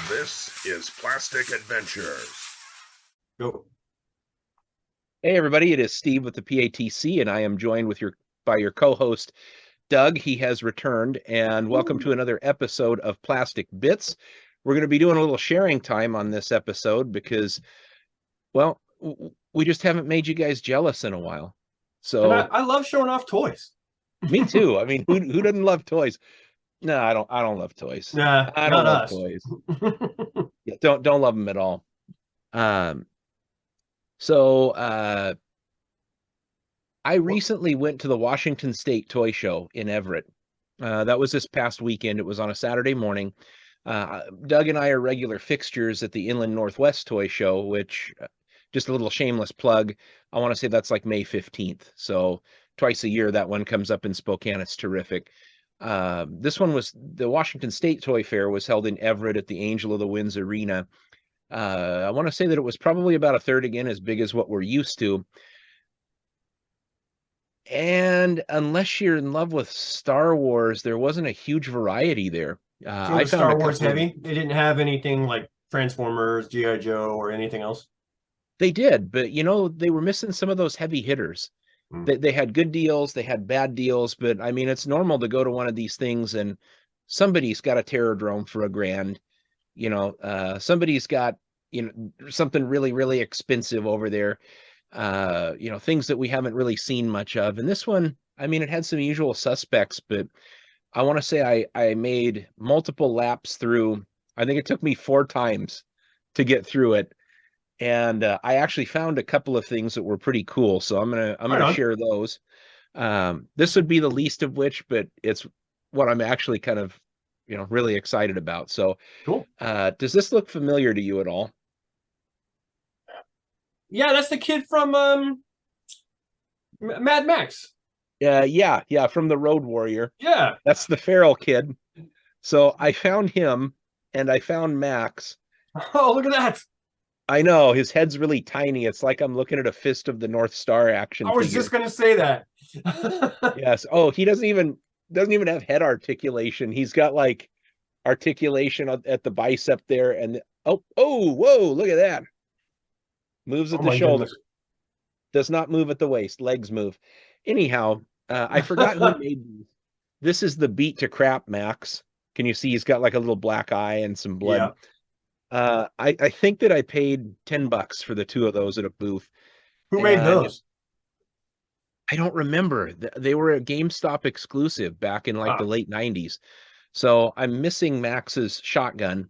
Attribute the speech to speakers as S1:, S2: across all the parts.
S1: This is Plastic Adventures.
S2: Go.
S3: Hey everybody, it is Steve with the PATC, and I am joined by your co-host Doug. He has returned, and welcome to another episode of Plastic Bits. We're going to be doing a little sharing time on this episode because, well, we just haven't made you guys jealous in a while. So
S2: And I love showing off toys.
S3: me too. I mean, who doesn't love toys? No, I don't love toys.
S2: Nah,
S3: I don't
S2: not
S3: love
S2: us.
S3: toys. Yeah, don't love them at all. So I recently went to the Washington State Toy Show in Everett. That was this past weekend. It was on a Saturday morning. Doug and I are regular fixtures at the Inland Northwest Toy Show, which, just a little shameless plug, I want to say that's like May 15th. So twice a year, that one comes up in Spokane. It's terrific. This one was the Washington State Toy Fair was held in Everett at the Angel of the Winds Arena. I want to say that it was probably about a third again as big as what we're used to. And unless you're in love with Star Wars, there wasn't a huge variety there.
S2: So
S3: I
S2: it
S3: found
S2: was Star
S3: a
S2: Wars
S3: couple of-
S2: heavy. They didn't have anything like Transformers, G.I. Joe, or anything else.
S3: They did, but they were missing some of those heavy hitters. They had good deals, they had bad deals, but I mean, it's normal to go to one of these things and somebody's got a Terrordrome for $1,000. Somebody's got, something really, really expensive over there. Things that we haven't really seen much of. And this one, I mean, it had some usual suspects, but I want to say I made multiple laps through. I think it took me 4 times to get through it. And I actually found a couple of things that were pretty cool. So I'm gonna share those. This would be the least of which, but it's what I'm actually kind of, really excited about. So
S2: Cool.
S3: Does this look familiar to you at all?
S2: Yeah, that's the kid from Mad Max.
S3: Yeah, from the Road Warrior.
S2: Yeah.
S3: That's the feral kid. So I found him and I found Max.
S2: Oh, look at that.
S3: I know his head's really tiny. It's like I'm looking at a Fist of the North Star action
S2: I was
S3: figure.
S2: just gonna say that.
S3: Yes. Oh, he doesn't even have head articulation. He's got like articulation at the bicep there, and whoa, look at that. Moves at the shoulder.
S2: Goodness.
S3: Does not move at the waist. Legs move. Anyhow, I forgot who made these. This is the Beat to Crap Max. Can you see he's got like a little black eye and some blood?
S2: Yeah.
S3: I think that I paid $10 for the 2 of those at a booth.
S2: Who made those?
S3: I don't remember. They were a GameStop exclusive back in like the late 90s. So I'm missing Max's shotgun.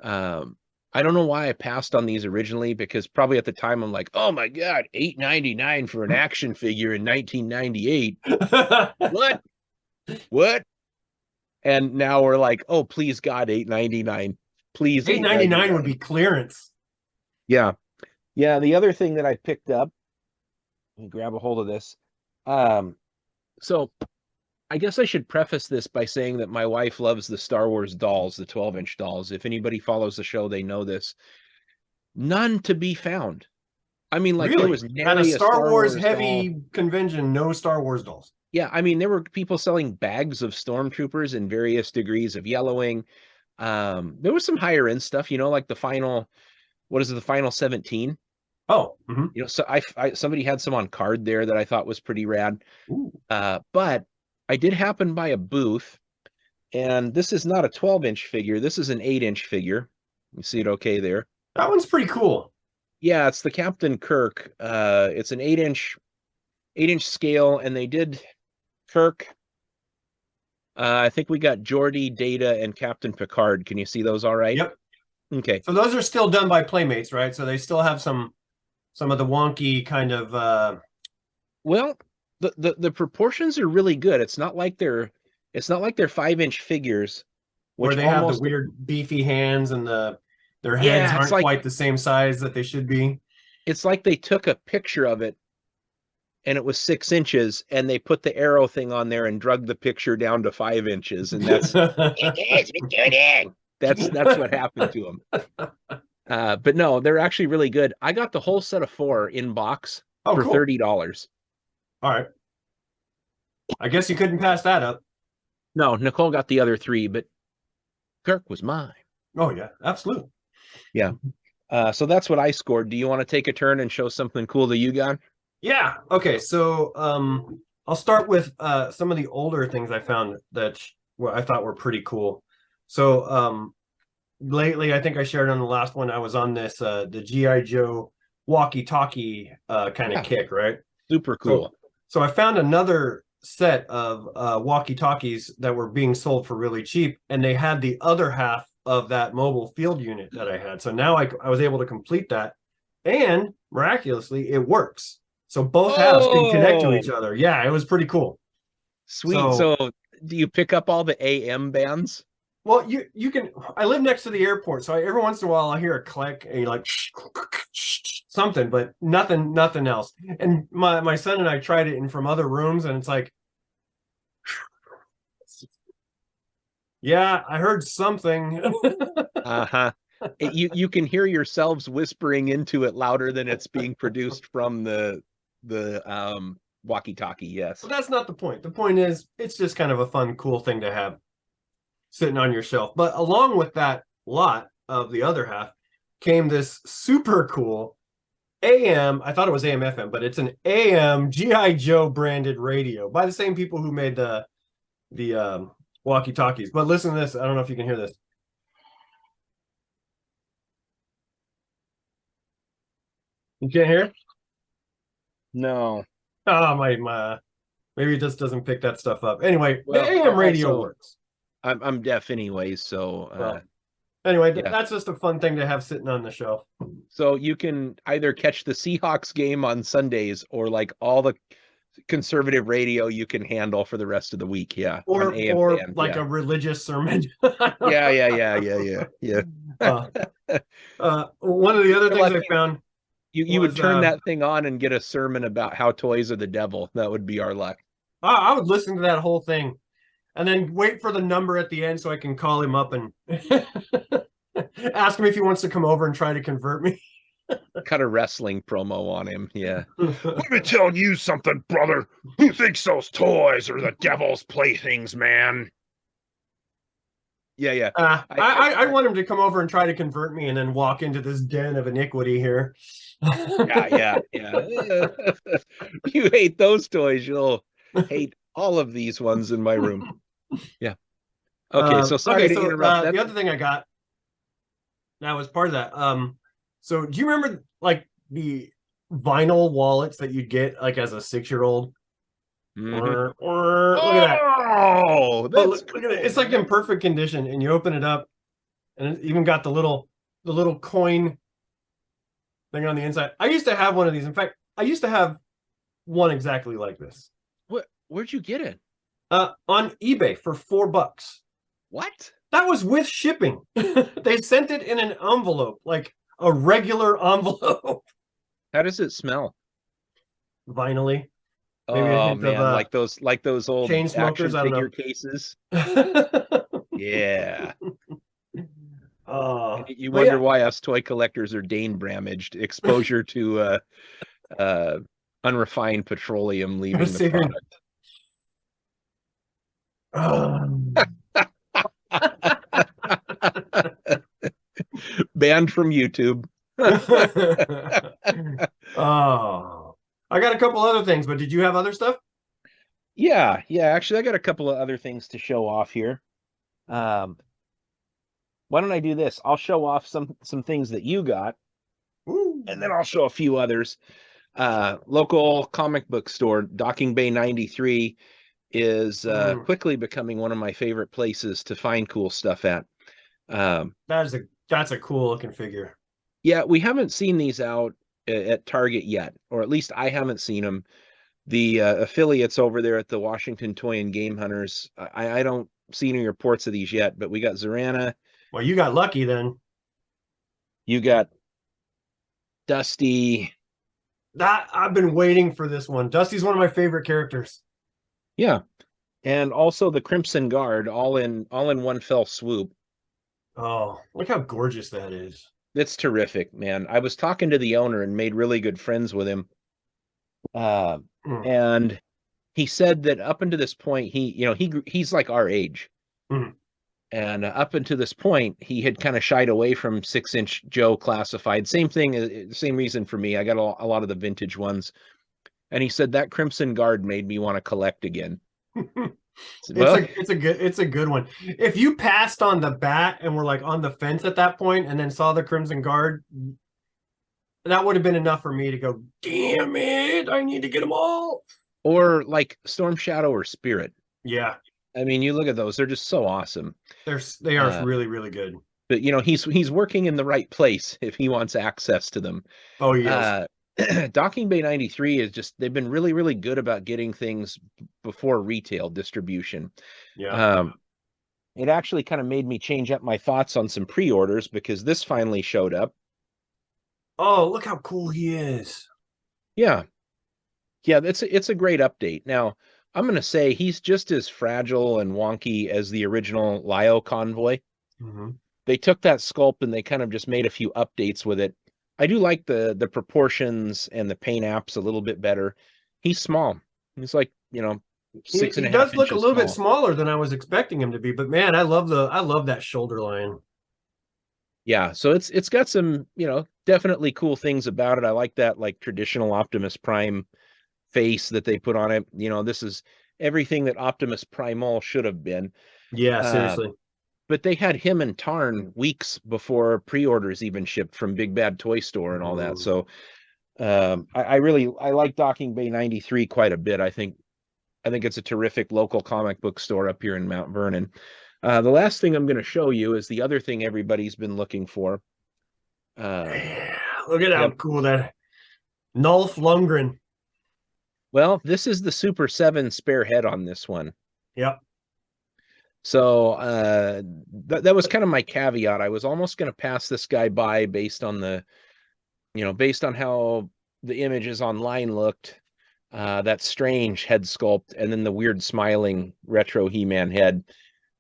S3: I don't know why I passed on these originally, because probably at the time I'm like, oh my God, $8.99 for an action figure in 1998. What? And now we're like, oh, please God, $8.99. Please.
S2: $8.99 would be clearance.
S3: Yeah. The other thing that I picked up, let me grab a hold of this. So I guess I should preface this by saying that my wife loves the Star Wars dolls, the 12-inch dolls. If anybody follows the show, they know this. None to be found. I mean, like,
S2: really?
S3: There was
S2: At a Star Wars heavy
S3: doll.
S2: convention, no Star Wars dolls.
S3: Yeah, I mean, there were people selling bags of stormtroopers in various degrees of yellowing. There was some higher end stuff, like the final, the final 17.
S2: Oh,
S3: So somebody had some on card there that I thought was pretty rad. But I did happen by a booth, and this is not a 12-inch figure. This is an 8-inch figure. You see it okay there?
S2: That one's pretty cool.
S3: Yeah, it's the Captain Kirk. It's an 8-inch scale, and they did Kirk. I think we got Geordi, Data, and Captain Picard. Can you see those all right?
S2: Yep.
S3: Okay.
S2: So those are still done by Playmates, right? So they still have some of the wonky kind of
S3: Well, the proportions are really good. It's not like they're 5-inch figures,
S2: where they have the weird beefy hands and their heads aren't quite the same size that they should be.
S3: It's like they took a picture of it and it was 6 inches, and they put the arrow thing on there and drug the picture down to 5 inches, and that's that's what happened to them. But no, they're actually really good. I got the whole set of 4 in box for
S2: cool.
S3: $30.
S2: All right. I guess you couldn't pass that up.
S3: No, Nicole got the other 3, but Kirk was mine.
S2: Oh yeah, absolutely.
S3: Yeah. So that's what I scored. Do you want to take a turn and show something cool that you got?
S2: Yeah. Okay. So I'll start with some of the older things I found that I thought were pretty cool. So lately, I think I shared on the last one, I was on this the G.I. Joe walkie-talkie kind of kick, right?
S3: Super cool.
S2: So I found another set of walkie-talkies that were being sold for really cheap, and they had the other half of that mobile field unit that I had. So now I was able to complete that, and miraculously, it works. So both halves can connect to each other. Yeah, it was pretty cool.
S3: Sweet. So do you pick up all the AM bands?
S2: Well, you can. I live next to the airport, so every once in a while I hear a click and you're like something, but nothing else. And my son and I tried it in from other rooms, and it's like, yeah, I heard something.
S3: Uh-huh. You can hear yourselves whispering into it louder than it's being produced from the walkie-talkie. Yes.
S2: But that's not the point. The point is, it's just kind of a fun, cool thing to have sitting on your shelf. But along with that lot of the other half came this super cool AM. I thought it was AM FM, but it's an AM G.I. Joe branded radio by the same people who made the walkie-talkies. But listen to this. I don't know if you can hear this. You can't hear?
S3: No.
S2: Oh, my maybe it just doesn't pick that stuff up. Anyway,
S3: Well,
S2: the AM radio works.
S3: I'm deaf anyway, so
S2: anyway, that's just a fun thing to have sitting on the shelf.
S3: So you can either catch the Seahawks game on Sundays or like all the conservative radio you can handle for the rest of the week. Yeah.
S2: Or like a religious sermon.
S3: Yeah.
S2: One of the other things I found.
S3: You would turn that thing on and get a sermon about how toys are the devil. That would be our luck.
S2: I would listen to that whole thing and then wait for the number at the end so I can call him up and ask him if he wants to come over and try to convert me.
S3: Cut a wrestling promo on him. Yeah.
S1: Let me tell you something, brother. Who thinks those toys are the devil's playthings, man?
S3: Yeah.
S2: I want him to come over and try to convert me and then walk into this den of iniquity here.
S3: Yeah. You hate those toys, you'll hate all of these ones in my room. Yeah. Okay, so sorry to interrupt.
S2: The other thing I got that was part of that. So do you remember like the vinyl wallets that you'd get like as a 6-year-old?
S3: Mm-hmm.
S2: Look at that.
S3: Oh, that's
S2: look at it. It's like in perfect condition, and you open it up, and it even got the little coin thing on the inside. I used to have one of these. In fact, I used to have one exactly like this.
S3: Where'd you get it?
S2: On eBay for $4.
S3: What?
S2: That was with shipping. They sent it in an envelope, like a regular envelope.
S3: How does it smell?
S2: Vinyl-y.
S3: Maybe man, like those old
S2: chain smokers,
S3: action figure cases. Yeah. You wonder why us toy collectors are Dane bramaged. Exposure to unrefined petroleum leaving the product. Banned from YouTube.
S2: I got a couple other things, but did you have other stuff?
S3: Yeah. Actually, I got a couple of other things to show off here. Why don't I do this? I'll show off some things that you got, and then I'll show a few others. Local comic book store, Docking Bay 93, is quickly becoming one of my favorite places to find cool stuff at.
S2: That's a cool looking figure.
S3: Yeah, we haven't seen these out at Target yet, or at least I haven't seen them. The affiliates over there at the Washington Toy and Game Hunters, I don't see any reports of these yet, but we got Zorana.
S2: Well, you got lucky then.
S3: You got Dusty.
S2: I've been waiting for this one. Dusty's one of my favorite characters.
S3: Yeah, and also the Crimson Guard, all in one fell swoop.
S2: Oh, look how gorgeous that is.
S3: It's terrific, man. I was talking to the owner and made really good friends with him. And he said that up until this point, he's like our age. And up until this point, he had kind of shied away from 6-inch Joe classified. Same thing, same reason for me. I got a lot of the vintage ones. And he said that Crimson Guard made me want to collect again. Well,
S2: It's a good one. If you passed on the bat and were like on the fence at that point and then saw the Crimson Guard, that would have been enough for me to go, damn it, I need to get them all.
S3: or like Storm Shadow or Spirit.
S2: Yeah,
S3: I mean, you look at those; they're just so awesome.
S2: they are really, really good.
S3: But you know, he's working in the right place if he wants access to them.
S2: Oh yes.
S3: Docking Bay 93 is just, they've been really, really good about getting things before retail distribution.
S2: Yeah.
S3: It actually kind of made me change up my thoughts on some pre-orders because this finally showed up.
S2: Oh, look how cool he is.
S3: Yeah. Yeah, it's a great update. Now, I'm going to say he's just as fragile and wonky as the original Lio Convoy.
S2: Mm-hmm.
S3: They took that sculpt and they kind of just made a few updates with it. I do like the proportions and the paint apps a little bit better. He's small. He's like, you know,
S2: He
S3: 6.5
S2: does look a
S3: inches
S2: little bit
S3: tall.
S2: smaller than I was expecting him to be, but man, I love that shoulder line.
S3: Yeah, so it's got some, you know, definitely cool things about it. I like that like traditional Optimus Prime face that they put on it. You know, this is everything that Optimus Primal should have been.
S2: Yeah,
S3: Uh,
S2: seriously.
S3: But they had him and Tarn weeks before pre-orders even shipped from Big Bad Toy Store and all that.
S2: Mm.
S3: So I like Docking Bay 93 quite a bit. I think it's a terrific local comic book store up here in Mount Vernon. The last thing I'm going to show you is the other thing everybody's been looking for.
S2: Yeah, look at how
S3: Yep.
S2: cool that Nulf Lundgren.
S3: Well, this is the Super 7 spare head on this one.
S2: Yep.
S3: So that was kind of my caveat. I was almost going to pass this guy by based on based on how the images online looked, that strange head sculpt, and then the weird smiling retro He-Man head.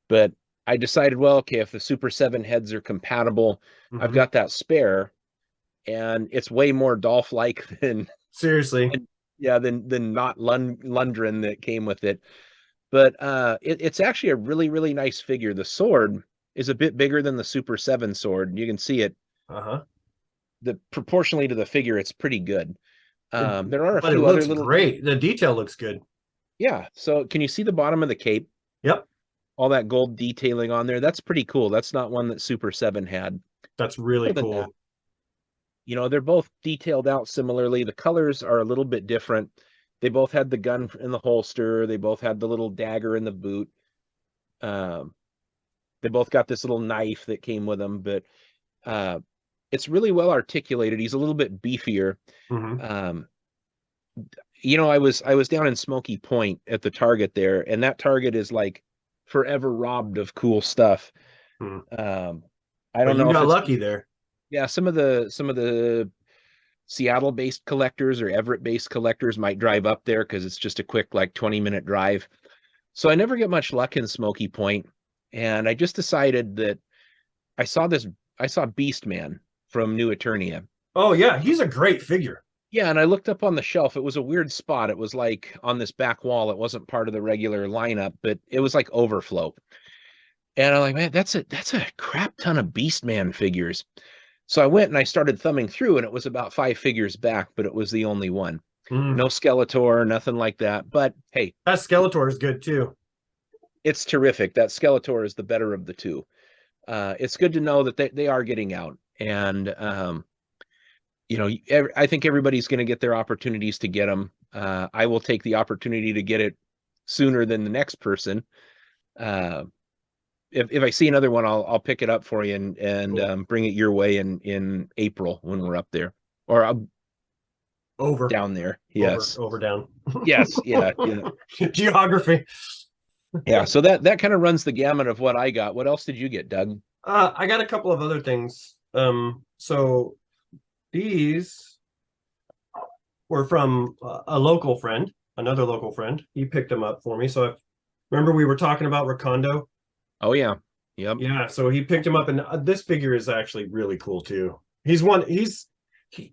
S3: But I decided, well, okay, if the Super 7 heads are compatible, I've got that spare, and it's way more Dolph-like than
S2: Seriously.
S3: than not Lundgren that came with it. But it's actually a really, really nice figure. The sword is a bit bigger than the Super 7 sword. You can see it.
S2: Uh-huh.
S3: Proportionally to the figure, it's pretty good. There are a
S2: But
S3: few
S2: it
S3: other
S2: looks
S3: little.
S2: great. The detail looks good.
S3: Yeah. So can you see the bottom of the cape?
S2: Yep.
S3: All that gold detailing on there. That's pretty cool. That's not one that Super 7 had.
S2: That's really
S3: Other than
S2: cool.
S3: that, you know, they're both detailed out similarly. The colors are a little bit different. They both had the gun in the holster. They both had the little dagger in the boot. They both got this little knife that came with them, but it's really well articulated. He's a little bit beefier.
S2: Mm-hmm.
S3: You know, I was down in Smoky Point at the Target there, and that Target is like forever robbed of cool stuff.
S2: Hmm.
S3: I don't know
S2: You
S3: if
S2: got
S3: it's,
S2: lucky there.
S3: yeah, some of the Seattle-based collectors or Everett-based collectors might drive up there because it's just a quick like 20-minute drive. So I never get much luck in Smoky Point, and I just decided that I saw Beastman from New Eternia.
S2: Oh yeah, he's a great figure.
S3: Yeah, and I looked up on the shelf. It was a weird spot. It was like on this back wall. It wasn't part of the regular lineup, but it was like overflow. And I'm like, man, that's a crap ton of Beastman figures. So I went and I started thumbing through, and it was about 5 figures back, but it was the only one.
S2: Mm.
S3: No Skeletor, nothing like that. But hey,
S2: That Skeletor is good too.
S3: it's terrific. That Skeletor is the better of the two. It's good to know that they are getting out. And, you know, I think everybody's going to get their opportunities to get them. I will take the opportunity to get it sooner than the next person. If I see another one, I'll pick it up for you and
S2: Cool.
S3: bring it your way in April when we're up there, or
S2: Over.
S3: down there. Yes.
S2: Over down.
S3: Yes. Yeah. Yeah.
S2: Geography.
S3: Yeah. So that kind of runs the gamut of what I got. What else did you get, Doug?
S2: I got a couple of other things. So these were from a local friend, another local friend. He picked them up for me. So remember we were talking about Rakondo?
S3: Oh yeah. Yep.
S2: Yeah, so he picked him up, and this figure is actually really cool too.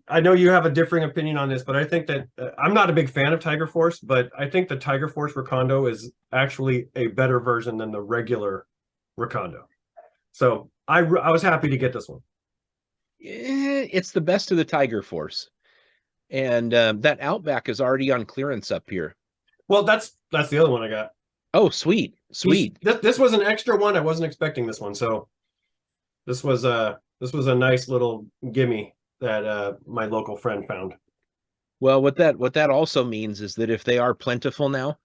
S2: I know you have a differing opinion on this, but I think that I'm not a big fan of Tiger Force, but I think the Tiger Force Rakondo is actually a better version than the regular Rakondo. So I was happy to get this one.
S3: It's the best of the Tiger Force. And that Outback is already on clearance up here.
S2: Well, that's the other one I got.
S3: Oh, sweet. Sweet.
S2: This was an extra one. I wasn't expecting this one. So this was a nice little gimme that my local friend found.
S3: Well, what that also means is that if they are plentiful now,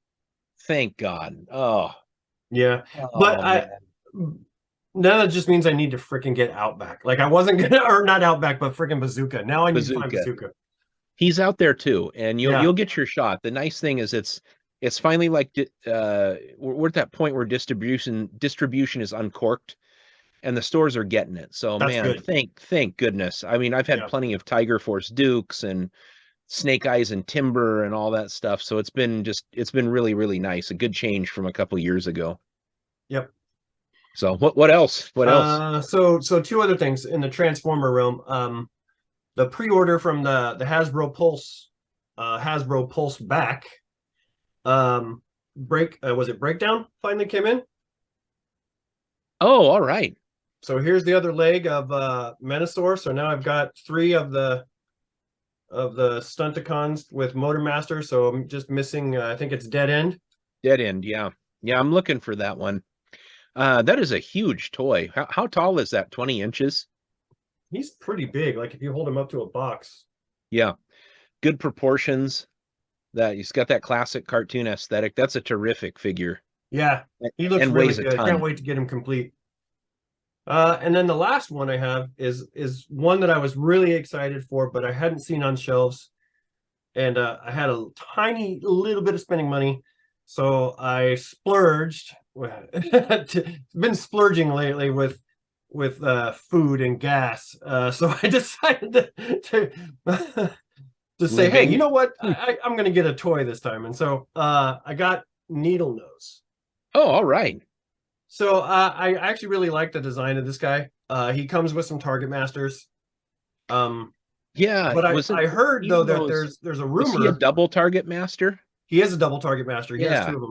S3: thank God. Oh,
S2: Yeah.
S3: oh
S2: But
S3: man.
S2: now that just means I need to freaking get Outback. Like I wasn't gonna, or not Outback, but freaking Bazooka. Now I need to find Bazooka.
S3: He's out there too, and
S2: Yeah.
S3: you'll get your shot. The nice thing is it's finally like we're at that point where distribution is uncorked, and the stores are getting it. So
S2: That's
S3: man,
S2: good.
S3: thank goodness. I mean, I've had
S2: Yeah.
S3: plenty of Tiger Force Dukes and Snake Eyes and Timber and all that stuff. So it's been really, really nice. A good change from a couple years ago.
S2: Yep.
S3: So what else? What else?
S2: So two other things in the Transformer realm. The pre-order from the Hasbro Pulse back. Was it Breakdown finally came in?
S3: Oh, all right.
S2: So here's the other leg of Menasor. So now I've got 3 of the Stunticons with Motormaster. So I'm just missing, I think it's Dead End.
S3: Dead End, yeah. Yeah, I'm looking for that one. That is a huge toy. How tall is that? 20 inches?
S2: He's pretty big. Like if you hold him up to a box.
S3: Yeah. Good proportions. He's got that classic cartoon aesthetic. That's a terrific figure.
S2: Yeah, he looks
S3: and
S2: really
S3: weighs a
S2: good.
S3: ton.
S2: Can't wait to get him complete. And then the last one I have is one that I was really excited for, but I hadn't seen on shelves, and I had a tiny little bit of spending money, so I splurged. Been splurging lately with food and gas, so I decided to say, hey, you know what? I'm going to get a toy this time, and so I got Needlenose.
S3: Oh, all right.
S2: So I actually really like the design of this guy. He comes with some Target Masters.
S3: Yeah,
S2: but I heard though that there's a rumor.
S3: Is he a double Target Master?
S2: He is a double Target Master. He has 2 of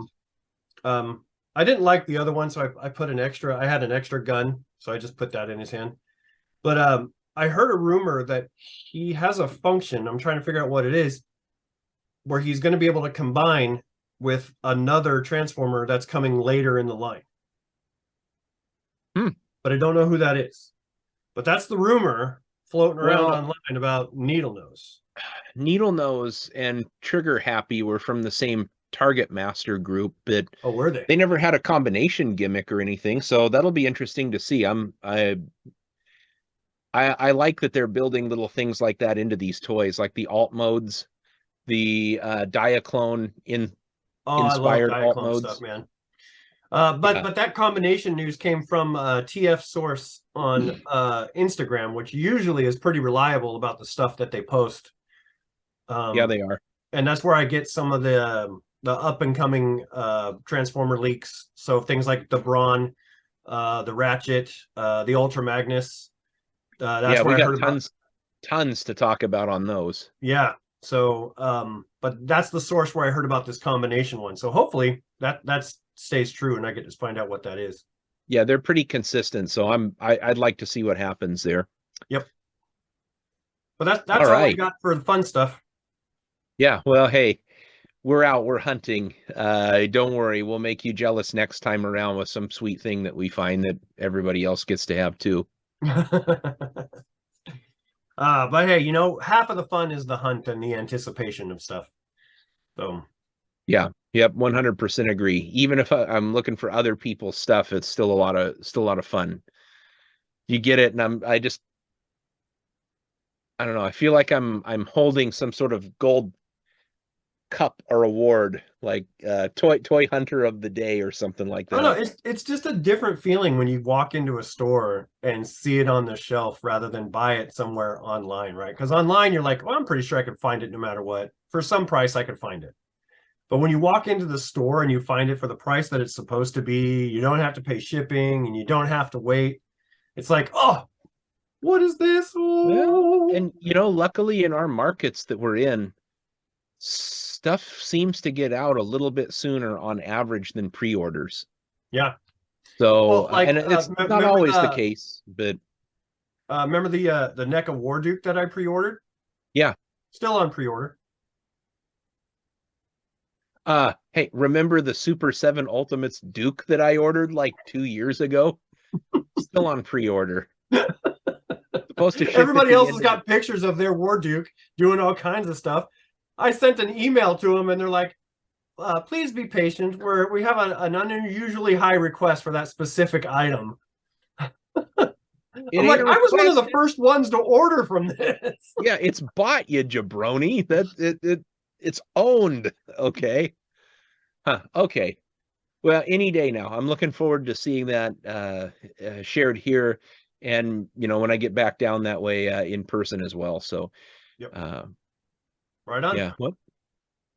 S2: them. I didn't like the other one, so I put an extra. I had an extra gun, so I just put that in his hand. But I heard a rumor that he has a function. I'm trying to figure out what it is, where he's going to be able to combine with another Transformer that's coming later in the line. But I don't know who that is. But that's the rumor floating around online about Needlenose.
S3: Needlenose and Trigger Happy were from the same Target Master group, but
S2: were they?
S3: They never had a combination gimmick or anything, so that'll be interesting to see. I like that they're building little things like that into these toys, like the alt modes, the Diaclone inspired alt modes.
S2: Stuff, man. But that combination news came from TF Source on Instagram, which usually is pretty reliable about the stuff that they post.
S3: Yeah, they are,
S2: and that's where I get some of the up and coming Transformer leaks. So things like the Brawn, the Ratchet, the Ultra Magnus. That's where
S3: we
S2: I
S3: got
S2: heard
S3: tons to talk about on those.
S2: Yeah. So, but that's the source where I heard about this combination one. So hopefully that stays true, and I get to find out what that is.
S3: Yeah, they're pretty consistent. So I'd like to see what happens there.
S2: Yep. But that's all I got for the fun stuff.
S3: Yeah. Well, hey, we're out. We're hunting. Don't worry. We'll make you jealous next time around with some sweet thing that we find that everybody else gets to have too.
S2: But hey, half of the fun is the hunt and the anticipation of stuff. So
S3: yeah, yep, 100% agree. Even if I'm looking for other people's stuff, it's still a lot of fun. You get it, and I don't know. I feel like I'm holding some sort of gold cup or award, like toy hunter of the day or something like that.
S2: I don't know, it's just a different feeling when you walk into a store and see it on the shelf rather than buy it somewhere online, right? Because online you're like, well, I'm pretty sure I could find it no matter what. For some price I could find it. But when you walk into the store and you find it for the price that it's supposed to be, you don't have to pay shipping and you don't have to wait. It's like, oh, what is this? Oh.
S3: Well, and luckily in our markets that we're in, stuff seems to get out a little bit sooner on average than pre-orders.
S2: Yeah.
S3: So,
S2: Well, like,
S3: and it's not
S2: remember
S3: always the
S2: the
S3: case, but
S2: remember the NECA Warduke that I pre-ordered?
S3: yeah.
S2: Still on pre-order.
S3: Hey, remember the Super 7 Ultimates Duke that I ordered like 2 years ago? Still on pre-order. Supposed to ship
S2: Everybody
S3: at the
S2: else
S3: end
S2: has
S3: of
S2: got pictures of their Warduke doing all kinds of stuff. I sent an email to them, and they're like, please be patient. We have an unusually high request for that specific item.
S3: It
S2: I'm like,
S3: ain't
S2: I was one of the
S3: requested.
S2: first ones to order from this.
S3: Yeah, it's bought, you jabroni. It's owned. Okay. Huh. Okay. Well, any day now. I'm looking forward to seeing that shared here, and when I get back down that way in person as well. So,
S2: Yep.
S3: uh,
S2: Right on.
S3: yeah. What?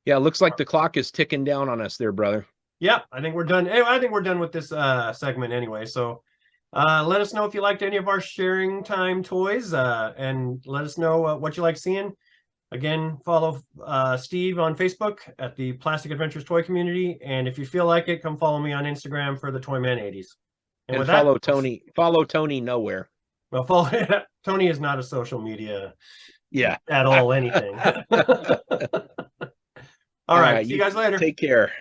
S3: Yeah, looks like the clock is ticking down on us there, brother.
S2: Yeah, I think we're done. Anyway, I think we're done with this segment anyway. So let us know if you liked any of our sharing time toys, and let us know what you like seeing. Again, follow Steve on Facebook at the Plastic Adventures Toy Community, and if you feel like it, come follow me on Instagram for the Toyman 80s.
S3: And
S2: with
S3: follow
S2: that,
S3: Tony. Follow Tony nowhere.
S2: well, follow Tony is not a social media
S3: Yeah.
S2: at all anything. All right, see you guys later.
S3: Take care.